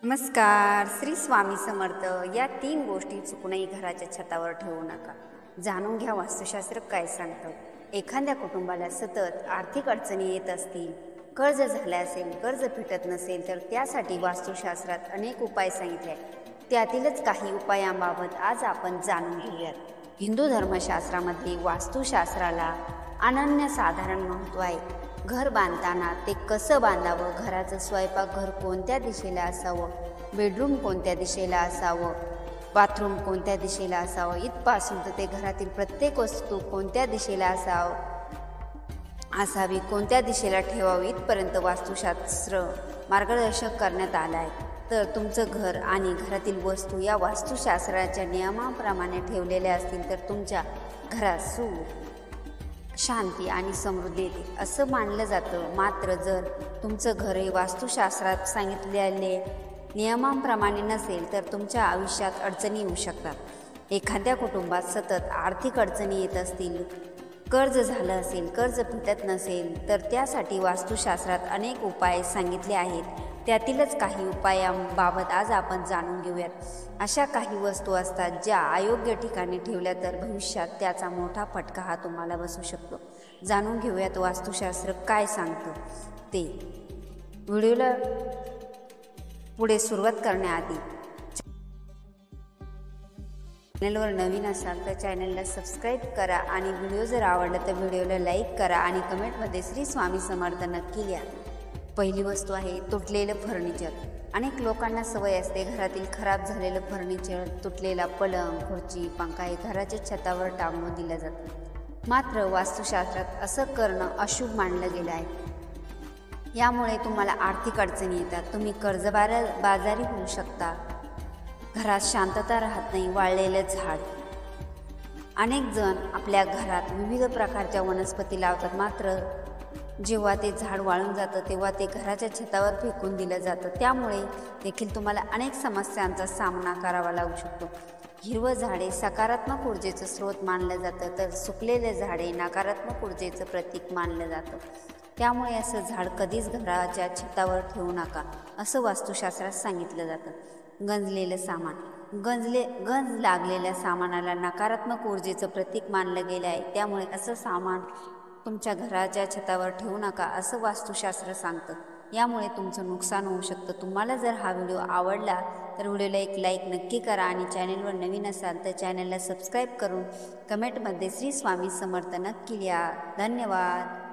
नमस्कार. श्री स्वामी समर्थ. या 3 गोष्टी चुकूनही घराच्या छतावर ठेवू नका. जाणून घ्या वास्तुशास्त्र काय सांगतं. एखाद्या कुटुंबाला सतत आर्थिक अडचणी येत असतील, कर्ज झाले असेल, कर्ज फिटत नसेल, तर त्यासाठी वास्तुशास्त्रात अनेक उपाय सांगितले आहेत. त्यातीलच काही उपायांबाबत आज आपण जाणून घेऊयात. हिंदू धर्मशास्त्रामध्ये वास्तुशास्त्राला अनन्यसाधारण महत्त्व आहे. घर बांधताना ते कसं बांधावं, घराचं स्वयंपाकघर कोणत्या दिशेला असावं, बेडरूम कोणत्या दिशेला असावं, बाथरूम कोणत्या दिशेला असावं, इथपासून तर ते घरातील प्रत्येक वस्तू कोणत्या दिशेला असावी, कोणत्या दिशेला ठेवावी, इथपर्यंत वास्तुशास्त्र मार्गदर्शक करण्यात आलं आहे. तर तुमचं घर आणि घरातील वस्तू या वास्तुशास्त्राच्या नियमाप्रमाणे ठेवलेल्या असतील तर तुमच्या घरात सुख, शांती आणि समृद्धी येते असं मानलं जातं. मात्र जर तुमचं घर हे वास्तुशास्त्रात सांगितलेले नियमांप्रमाणे नसेल तर तुमच्या आयुष्यात अडचणी येऊ शकतात. एखाद्या कुटुंबात सतत आर्थिक अडचणी येत असतील, कर्ज झालं असेल, कर्ज फिटत नसेल, तर त्यासाठी वास्तुशास्त्रात अनेक उपाय सांगितले आहेत. त्यातीलच काही उपायांबाबत आज आपण जाणून घेऊयात. अशा काही वस्तू असतात ज्या अयोग्य ठिकाणी ठेवल्या तर भविष्यात त्याचा मोठा फटका हा तुम्हाला बसू शकतो. जाणून घेऊयात वास्तुशास्त्र काय सांगतं ते. व्हिडिओला पुढे सुरुवात करण्याआधी चॅनलवर नवीन असाल तर चॅनलला सबस्क्राईब करा आणि व्हिडिओ जर आवडला तर व्हिडिओला लाईक करा आणि कमेंटमध्ये श्री स्वामी समर्थ नक्की लिहा. पहिली वस्तू आहे तुटलेलं फर्निचर. अनेक लोकांना सवय असते घरातील खराब झालेलं फर्निचर, तुटलेला पलंग, खुर्ची, पंखा हे घराच्या छतावर टांगून दिलं जातं. मात्र वास्तुशास्त्रात असं करणं अशुभ मानलं गेलं आहे. यामुळे तुम्हाला आर्थिक अडचणी येतात, तुम्ही कर्जबाजारी होऊ शकता, घरात शांतता राहत नाही. वाळलेलं झाड. अनेक जण आपल्या घरात विविध प्रकारच्या वनस्पती लावतात, मात्र जेव्हा ते झाड वाळून जातं तेव्हा ते घराच्या छतावर फेकून दिलं जातं. त्यामुळे देखील तुम्हाला अनेक समस्यांचा सामना करावा लागू शकतो. हिरवं झाडे सकारात्मक ऊर्जेचं स्रोत मानलं जातं, तर सुकलेले झाडे नकारात्मक ऊर्जेचं प्रतीक मानलं जातं. त्यामुळे असं झाड कधीच घराच्या छतावर ठेवू नका असं वास्तुशास्त्रात सांगितलं जातं. गंजलेलं सामान. गंज लागलेल्या सामानाला नकारात्मक ऊर्जेचं प्रतीक मानलं गेलं आहे. त्यामुळे असं सामान तुमच्या घराच्या छतावर ठेवू नका असं वास्तुशास्त्र सांगतं. यामुळे तुमचं नुकसान होऊ शकतं. तुम्हाला जर हा व्हिडिओ आवडला तर व्हिडिओला एक लाईक नक्की करा आणि चॅनलवर नवीन असाल तर चॅनलला सबस्क्राईब करून कमेंटमध्ये श्री स्वामी समर्थ नक्की लिहा. धन्यवाद.